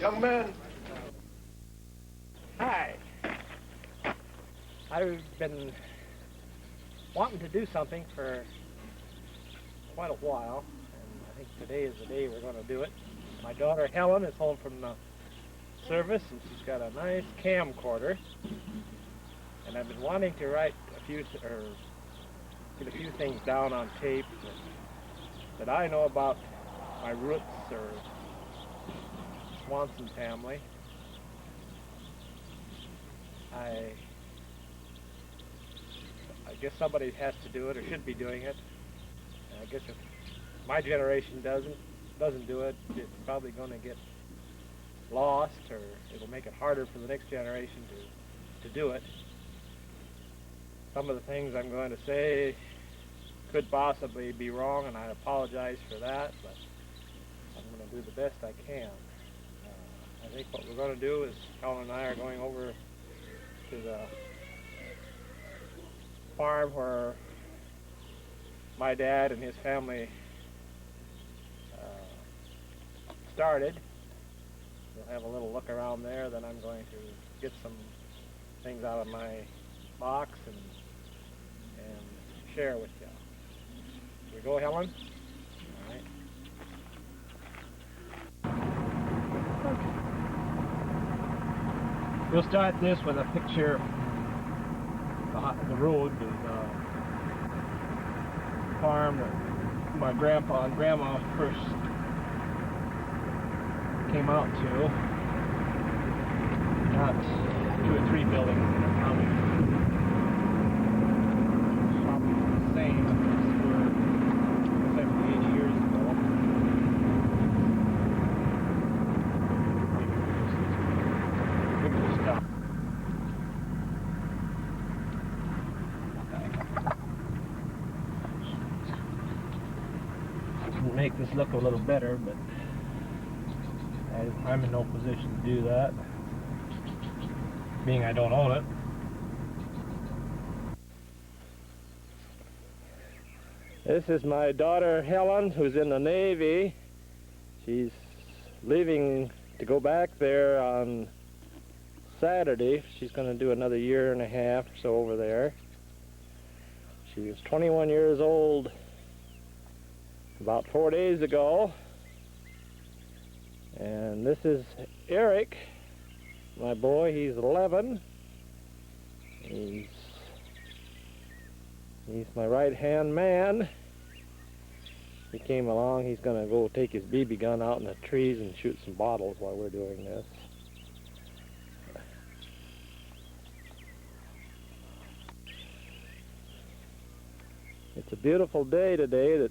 Young man. Hi. I've been wanting to do something for quite a while, and I think today is the day we're going to do it. My daughter Helen is home from the service, and she's got a nice camcorder, and I've been wanting to write a few, get a few things down on tape that I know about my roots or Swanson family. I guess somebody has to do it or should be doing it. And I guess if my generation doesn't do it, it's probably going to get lost, or it'll make it harder for the next generation to do it. Some of the things I'm going to say could possibly be wrong, and I apologize for that, but I'm going to do the best I can. I think what we're going to do is Helen and I are going over to the farm where my dad and his family started. We'll have a little look around there, then I'm going to get some things out of my box and share with you. Here we go, Helen? All right. We'll start this with a picture of the road to the farm that my grandpa and grandma first came out to. Got 2 or 3 buildings that are probably the same as were 70, 80 years ago. Maybe we'll stop. Make this look a little better, but I'm in no position to do that, being I don't own it. This is my daughter Helen, who's in the Navy. She's leaving to go back there on Saturday. She's going to do another 1.5 years or so over there. She was 21 years old about 4 days ago. And this is Eric, my boy. He's 11. He's my right-hand man. He came along. He's going to go take his BB gun out in the trees and shoot some bottles while we're doing this. It's a beautiful day today.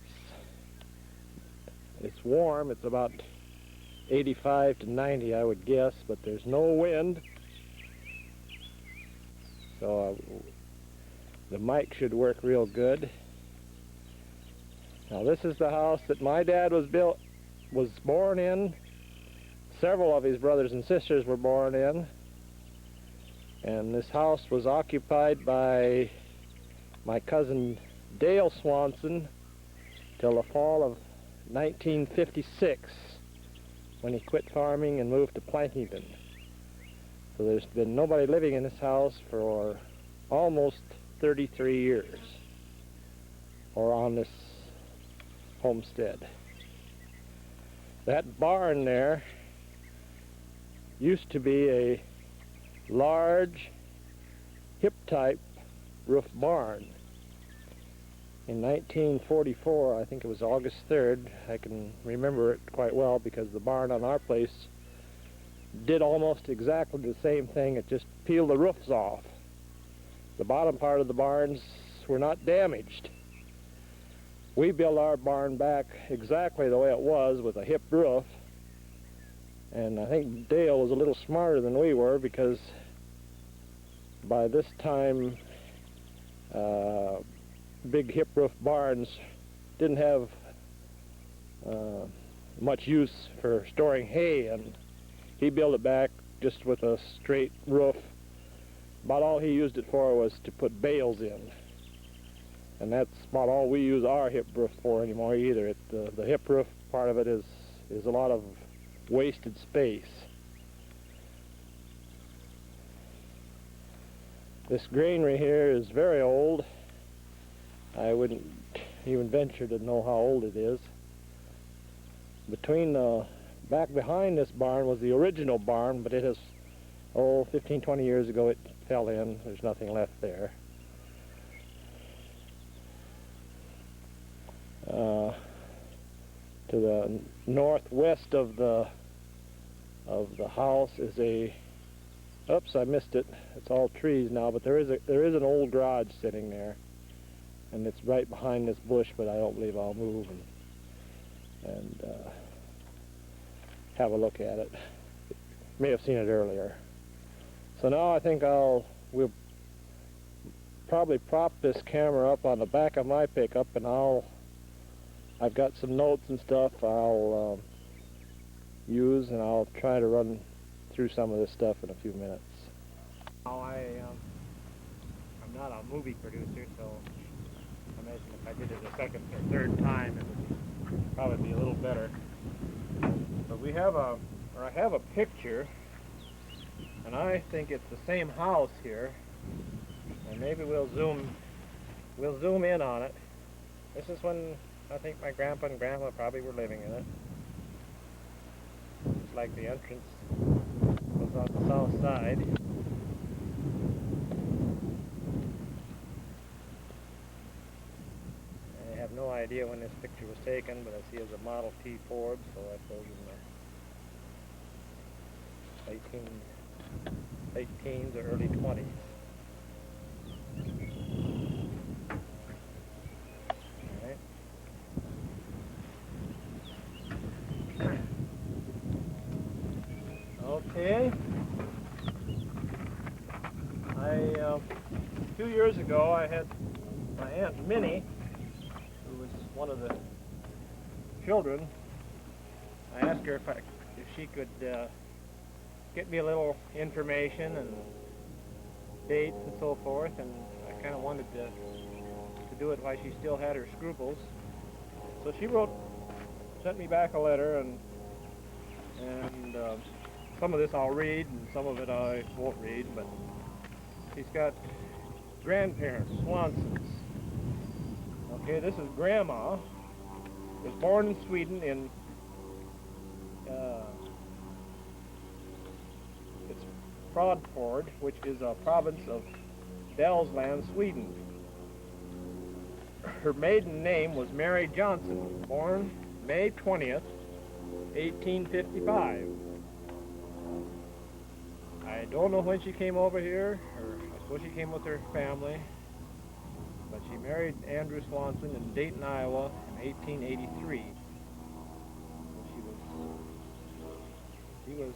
It's warm. It's about 85 to 90, I would guess, but there's no wind. So the mic should work real good. Now this is the house that my dad was born in. Several of his brothers and sisters were born in. And this house was occupied by my cousin Dale Swanson till the fall of 1956, when he quit farming and moved to Plankington. So there's been nobody living in this house for almost 33 years, or on this homestead. That barn there used to be a large hip-type roof barn. In 1944, I think it was August 3rd, I can remember it quite well because the barn on our place did almost exactly the same thing. It just peeled the roofs off. The bottom part of the barns were not damaged. We built our barn back exactly the way it was with a hip roof, and I think Dale was a little smarter than we were, because by this time big hip roof barns didn't have much use for storing hay, and he built it back just with a straight roof. About all he used it for was to put bales in, and that's about all we use our hip roof for anymore either. The hip roof part of it is a lot of wasted space. This granary here is very old. I wouldn't even venture to know how old it is. Back behind this barn was the original barn, but it has, 15, 20 years ago it fell in. There's nothing left there. To the northwest of the house is a, oops, I missed it. It's all trees now, but there is an old garage sitting there, and it's right behind this bush. But I don't believe I'll move and have a look at it. May have seen it earlier. So now I think we'll probably prop this camera up on the back of my pickup, and I've got some notes and stuff I'll use, and I'll try to run through some of this stuff in a few minutes. Now I'm not a movie producer, so I imagine if I did it a second or third time, it would probably be a little better. But I have a picture, and I think it's the same house here, and maybe we'll zoom in on it. This is when I think my grandpa and grandma probably were living in it. It's like the entrance was on the south side. I have no idea when this picture was taken, but I see it's a Model T Ford, so I suppose in the late teens or early 20s. Okay. A few years ago I had my Aunt Minnie, who was one of the children. I asked her if she could get me a little information and dates and so forth, and I kind of wanted to do it while she still had her scruples. So she sent me back a letter, and some of this I'll read, and some of it I won't read, but she's got grandparents, Swansons. Okay, this is Grandma. Was born in Sweden in, it's Frodford, which is a province of Dalsland, Sweden. Her maiden name was Mary Johnson, born May 20th, 1855. I don't know when she came over here, or I suppose she came with her family, but she married Andrew Swanson in Dayton, Iowa in 1883. Looks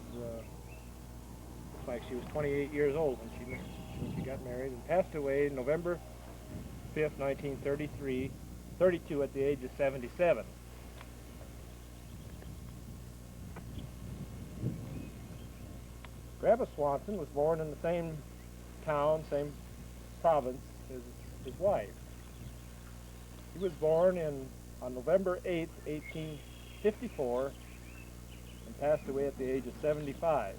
like she was 28 years old when she got married, and passed away November 5th, 1932 at the age of 77. Grandpa Swanson was born in the same town, same province as his wife. He was born on November 8th, 1854, and passed away at the age of 75.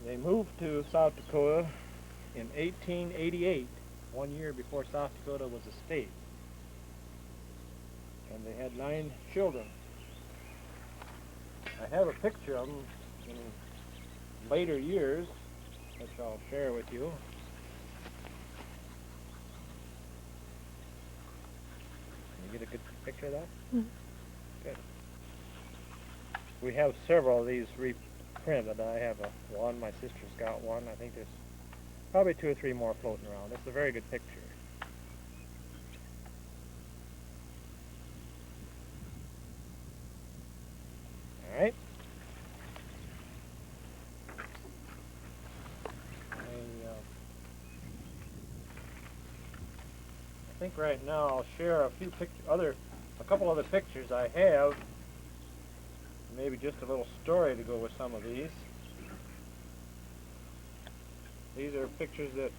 They moved to South Dakota in 1888, 1 year before South Dakota was a state. And they had 9 children. I have a picture of them in later years, which I'll share with you. Can you get a good picture of that? Mm-hmm. Good. We have several of these reprinted. I have one, my sister's got one. I think there's probably 2 or 3 more floating around. It's a very good picture. All right. I think right now I'll share a couple other pictures I have. Maybe just a little story to go with some of these. These are pictures that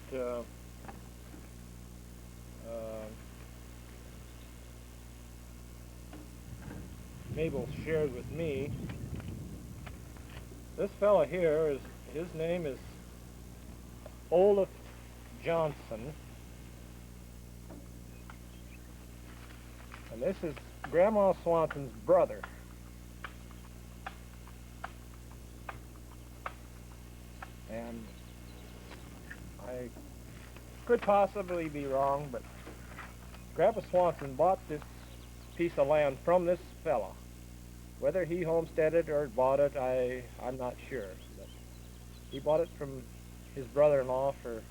Mabel shared with me. This fella here, his name is Olaf Johnson. And this is Grandma Swanson's brother. And I could possibly be wrong, but Grandpa Swanson bought this piece of land from this fella. Whether he homesteaded or bought it, I'm not sure. But he bought it from his brother-in-law for,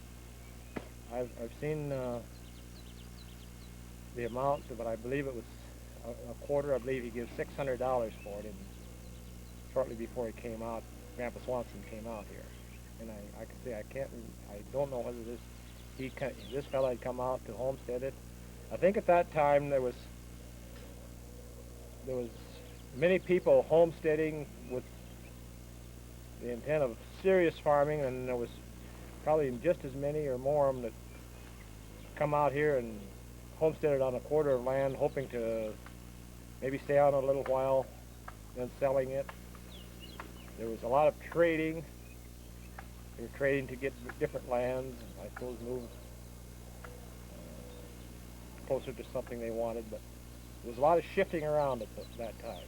I've seen the amount, but I believe it was a quarter. I believe he gives $600 for it, and shortly before he came out, Grandpa Swanson came out here. And I can say I don't know whether this fella had come out to homestead it. I think at that time there was many people homesteading with the intent of serious farming, and there was probably just as many or more of them that come out here and homesteaded on a quarter of land, hoping to maybe stay on a little while, then selling it. There was a lot of trading. They were trading to get different lands, and I suppose move closer to something they wanted, but there was a lot of shifting around at that time.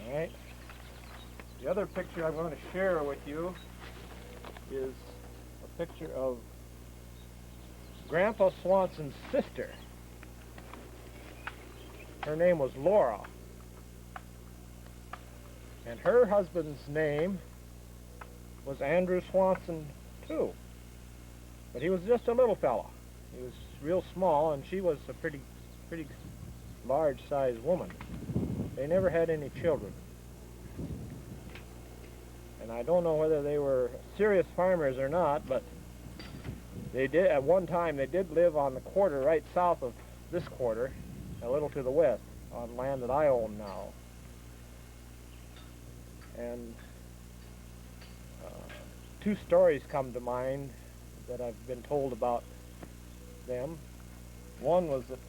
All right. The other picture I'm going to share with you is a picture of Grandpa Swanson's sister. Her name was Laura. And her husband's name was Andrew Swanson, too. But he was just a little fella. He was real small, and she was a pretty large-sized woman. They never had any children. And I don't know whether they were serious farmers or not, but they did, at one time, they did live on the quarter right south of this quarter, a little to the west, on land that I own now. And two stories come to mind that I've been told about them. One was that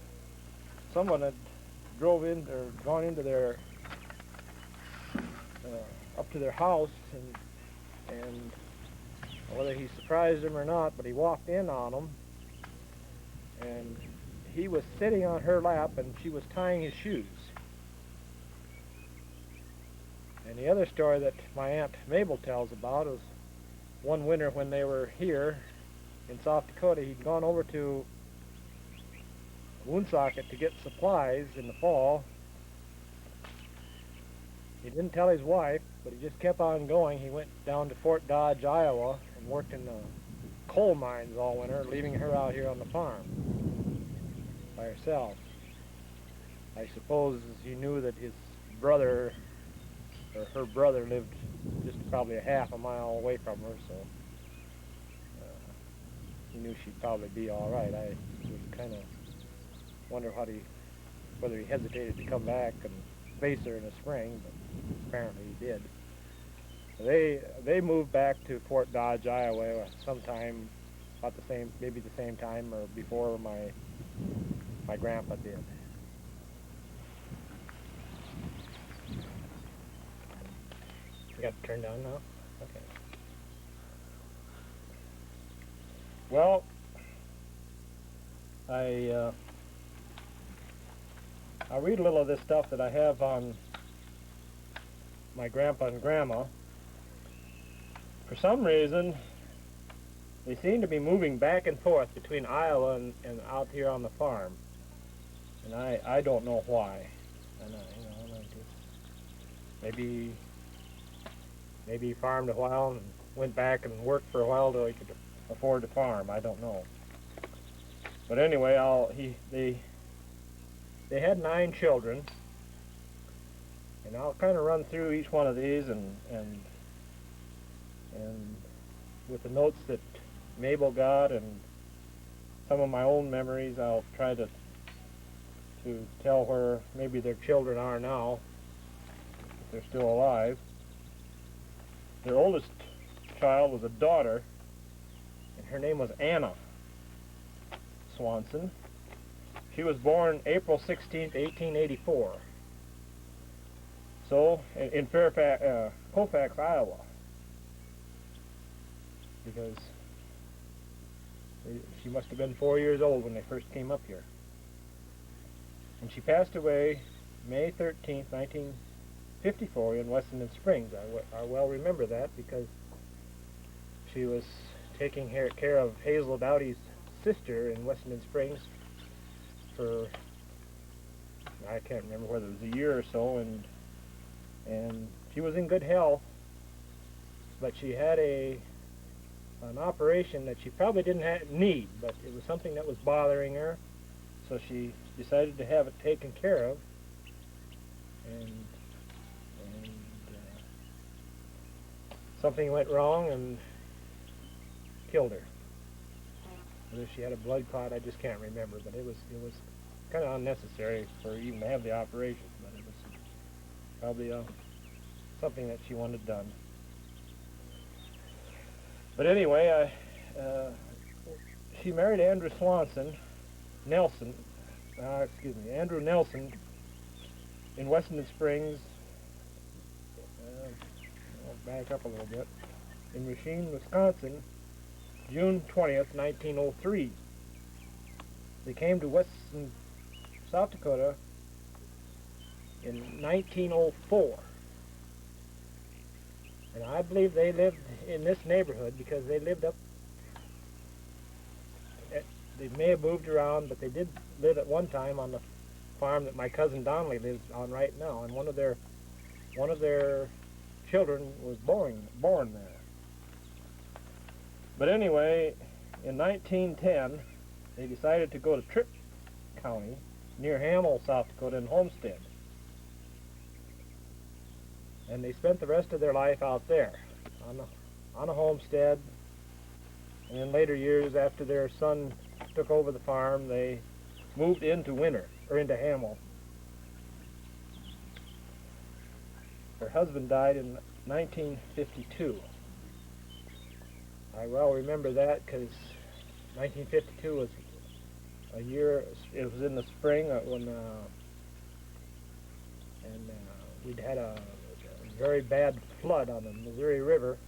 someone had gone into their up to their house, and whether he surprised them or not, but he walked in on them, and he was sitting on her lap, and she was tying his shoes. And the other story that my Aunt Mabel tells about is one winter when they were here in South Dakota, he'd gone over to Woonsocket to get supplies in the fall. He didn't tell his wife, but he just kept on going. He went down to Fort Dodge, Iowa, and worked in the coal mines all winter, leaving her out here on the farm by herself. I suppose he knew that his brother, or her brother, lived just probably a half a mile away from her, so he knew she'd probably be all right. I would kind of wonder whether he hesitated to come back and face her in the spring, but apparently he did. They moved back to Fort Dodge, Iowa, sometime about maybe the same time or before my grandpa did. You got it turned down now? Okay. Well, I'll read a little of this stuff that I have on my grandpa and grandma. For some reason, they seem to be moving back and forth between Iowa and out here on the farm. And I don't know why. And maybe he farmed a while and went back and worked for a while till he could afford to farm. I don't know. But anyway, they had 9 children, and I'll kind of run through each one of these and with the notes that Mabel got and some of my own memories, I'll try to tell where maybe their children are now, if they're still alive. Their oldest child was a daughter, and her name was Anna Swanson. She was born April 16th, 1884. So, in Colfax, Iowa. because she must have been 4 years old when they first came up here. And she passed away May 13th, 1954 in Wessenden Springs. I well remember that because she was taking care of Hazel Dowdy's sister in Wessenden Springs for, I can't remember whether it was a year or so, and she was in good health, but she had an operation that she probably didn't need, but it was something that was bothering her, so she decided to have it taken care of, and something went wrong and killed her. Whether she had a blood clot, I just can't remember, but it was kind of unnecessary for her even to have the operation, but it was probably something that she wanted done. But anyway, she married Andrew Nelson in Wessenden Springs. I'll back up a little bit. In Racine, Wisconsin, June 20th, 1903. They came to Western South Dakota in 1904. And I believe they lived in this neighborhood because they lived up, they may have moved around, but they did live at one time on the farm that my cousin Donnelly lives on right now, and one of their children was born there. But anyway, in 1910, they decided to go to Tripp County, near Hamel, South Dakota, and homestead. And they spent the rest of their life out there on a homestead. And in later years, after their son took over the farm, they moved into Hamel. Her husband died in 1952. I well remember that because 1952 was a year, it was in the spring when we'd had a very bad flood on the Missouri River.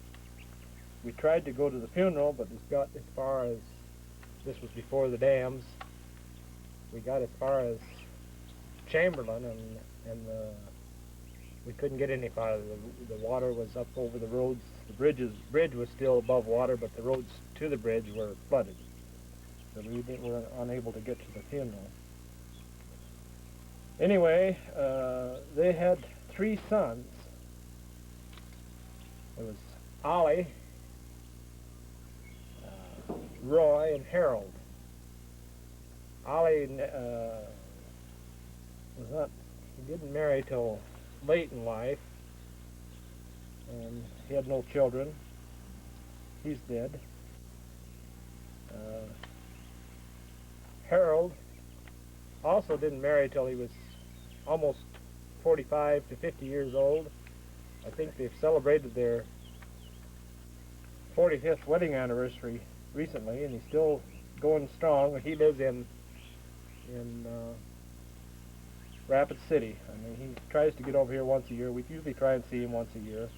We tried to go to the funeral, but it got as far as, this was before the dams, we got as far as Chamberlain, and we couldn't get any farther. The water was up over the roads. The bridge was still above water, but the roads to the bridge were flooded. So we were unable to get to the funeral. Anyway, they had 3 sons. It was Ollie, Roy, and Harold. Ollie he didn't marry till late in life, and he had no children. He's dead. Harold also didn't marry till he was almost 45 to 50 years old. I think they've celebrated their 45th wedding anniversary recently, and he's still going strong. He lives in Rapid City. I mean, he tries to get over here once a year. We usually try and see him once a year.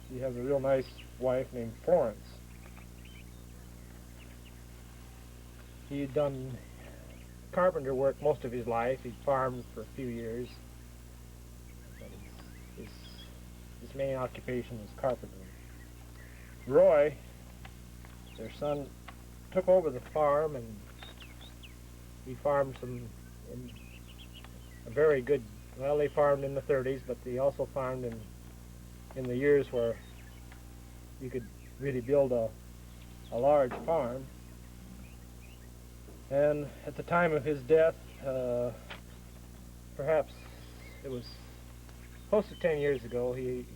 He has a real nice wife named Florence. He'd done carpenter work most of his life. He farmed for a few years. But his main occupation was carpentry. Roy, their son, took over the farm, and he farmed in a very good, well, they farmed in the 30s, but they also farmed in the years where you could really build a large farm. And at the time of his death, perhaps it was close to 10 years ago, he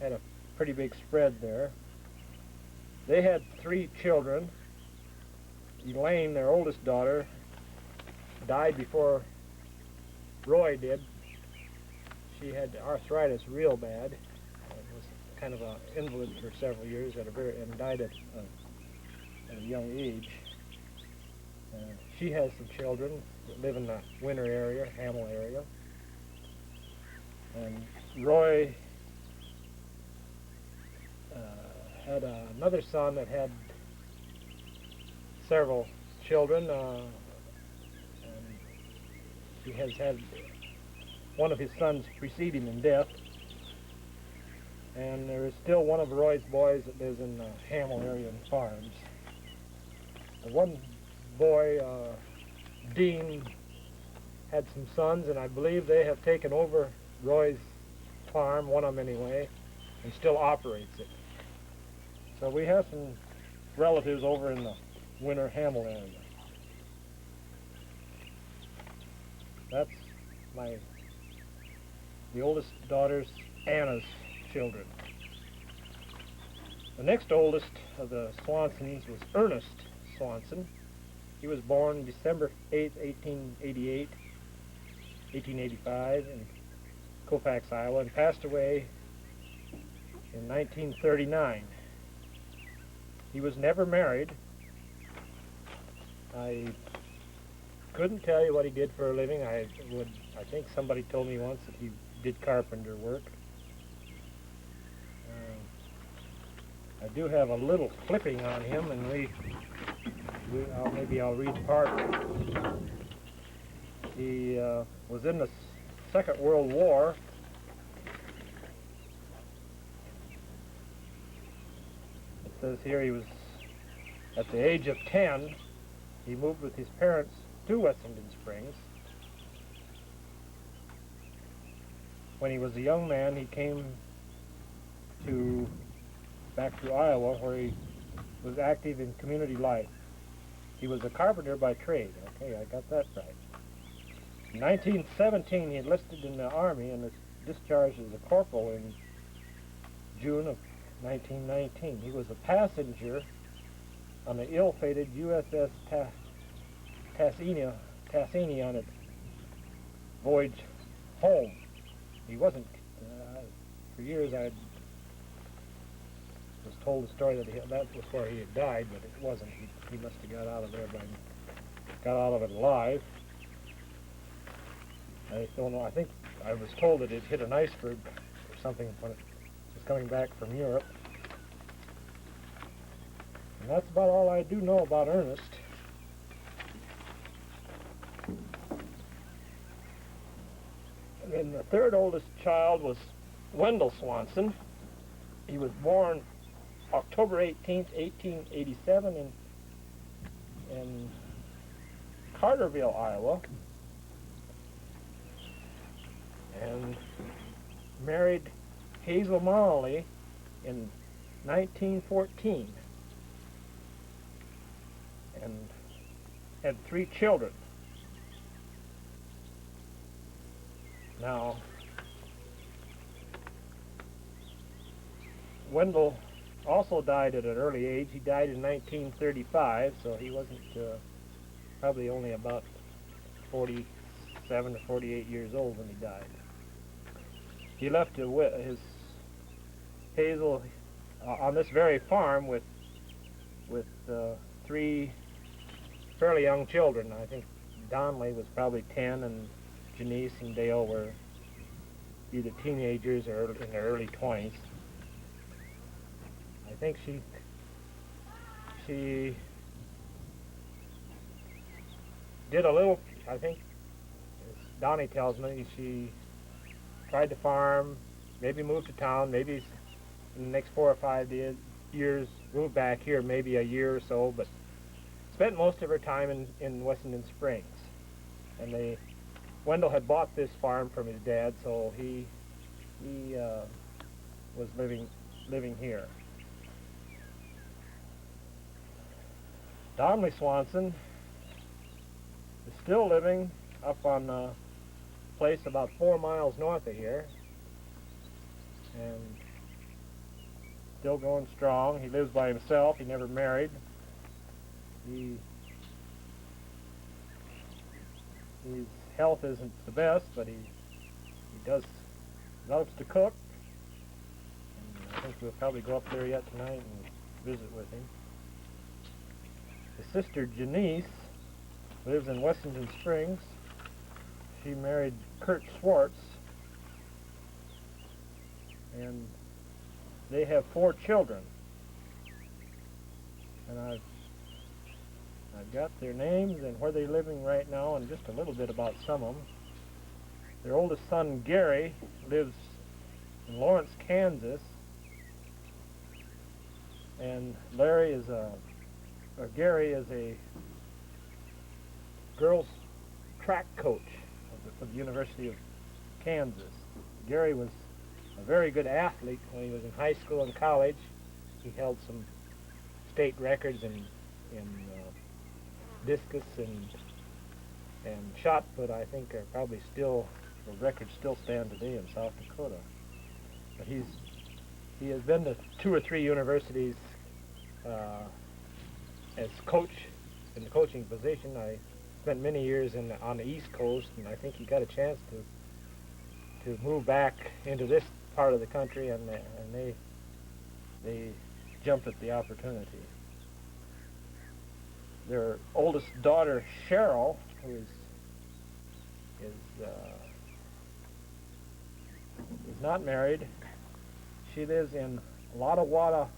had a pretty big spread there. They had 3 children. Elaine, their oldest daughter, died before Roy did. She had arthritis real bad, and was kind of an invalid for several years, and died at a young age. She has some children that live in the Winter area, Hamel area. And Roy had another son that had several children, and he has had one of his sons precede him in death. And there is still one of Roy's boys that lives in the Hamill area and farms. The one boy, Dean, had some sons, and I believe they have taken over Roy's farm, one of them anyway, and still operates it. So we have some relatives over in the Winter Hamill area. That's the oldest daughter's Anna's children. The next oldest of the Swansons was Ernest Swanson. He was born December 8, 1885 in Colfax, Iowa, and passed away in 1939. He was never married. I couldn't tell you what he did for a living. I think somebody told me once that he did carpenter work. I do have a little clipping on him, and maybe I'll read part of it. He was in the Second World War. It says here he was, at the age of 10, he moved with his parents to Wessington Springs. When he was a young man, he came back to Iowa, where he was active in community life. He was a carpenter by trade. Okay, I got that right. In 1917, he enlisted in the Army and was discharged as a corporal in June of 1919. He was a passenger on the ill-fated USS Tassini on its voyage home. He wasn't, for years I was told the story that that was where he had died, but it wasn't. He must have got out of there, got out of it alive. I don't know. I think I was told that it hit an iceberg or something when it was coming back from Europe. And that's about all I do know about Ernest. And then the third oldest child was Wendell Swanson. He was born October 18th, 1887 in Carterville, Iowa, and married Hazel Marley in 1914 and had 3 children. Now, Wendell also died at an early age. He died in 1935, so he wasn't probably only about 47 or 48 years old when he died. He left his Hazel on this very farm with 3 fairly young children. I think Donnelly was probably 10, and Janice and Dale were either teenagers or in their early 20s. I think she did a little, I think, as Donnie tells me, she tried to farm, maybe moved to town, maybe in the next 4 or 5 years moved back here, maybe a year or so, but spent most of her time in Wessington Springs. And Wendell had bought this farm from his dad, so he was living here. Donnelly Swanson is still living up on a place about 4 miles north of here, and still going strong. He lives by himself. He never married. His health isn't the best, but he loves to cook. And I think we'll probably go up there yet tonight and visit with him. His sister Janice lives in Wessington Springs. She married Kurt Schwartz, and they have 4 children. and I've got their names and where they're living right now, and just a little bit about some of them. Their oldest son, Gary, lives in Lawrence, Kansas, and Gary is a girls track coach for the University of Kansas. Gary was a very good athlete when he was in high school and college. He held some state records in discus and shot put. I think are probably still, the records still stand today in South Dakota. But he has been to 2 or 3 universities as coach in the coaching position. I spent many years on the East Coast, and I think he got a chance to move back into this part of the country, and they jumped at the opportunity. Their oldest daughter, Cheryl, who is not married. She lives in Lottawada,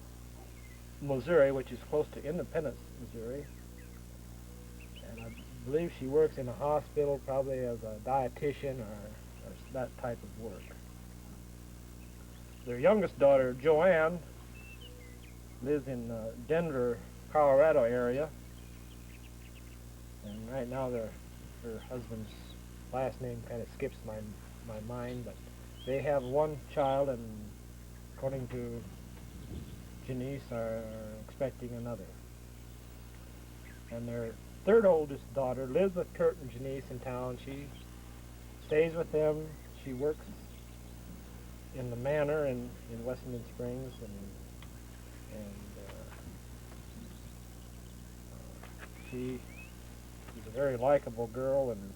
Missouri, which is close to Independence, Missouri. And I believe she works in a hospital, probably as a dietitian or that type of work. Their youngest daughter, Joanne, lives in Denver, Colorado area. And right now her husband's last name kind of skips my mind, but they have one child, and according to Janice, are expecting another. And their third oldest daughter lives with Kurt and Janice in town. She stays with them. She works in the manor in Wessington Springs, and she is a very likable girl, and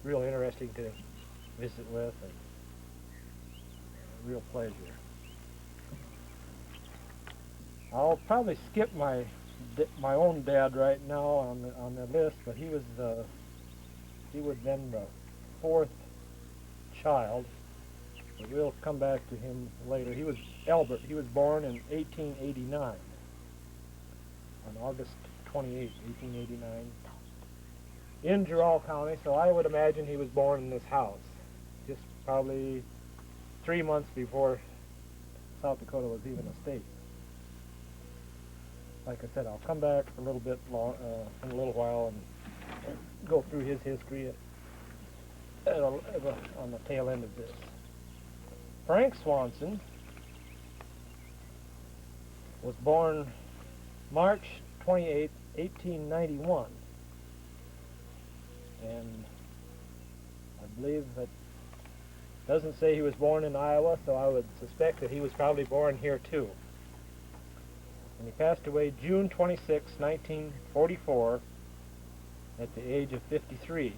real interesting to visit with, and a real pleasure. I'll probably skip my own dad right now on the list, but he would have been the 4th child. But we'll come back to him later. He was Albert. He was born in 1889, on August 28, 1889, in Gerald County. So I would imagine he was born in this house, just probably 3 months before South Dakota was even a state. Like I said, I'll come back for a little bit in a little while and go through his history on the tail end of this. Frank Swanson was born March 28, 1891, and I believe that doesn't say he was born in Iowa, so I would suspect that he was probably born here too. And he passed away June 26, 1944, at the age of 53.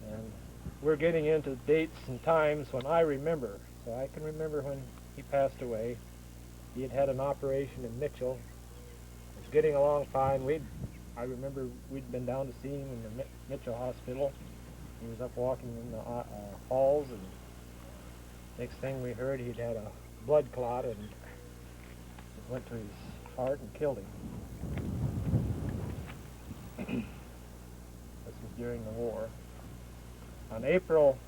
And we're getting into dates and times when I remember. So I can remember when he passed away. He had had an operation in Mitchell. He was getting along fine. I remember we'd been down to see him in the Mitchell Hospital. He was up walking in the halls, and next thing we heard, he'd had a blood clot, and it went to his heart and killed him. This was during the war. On April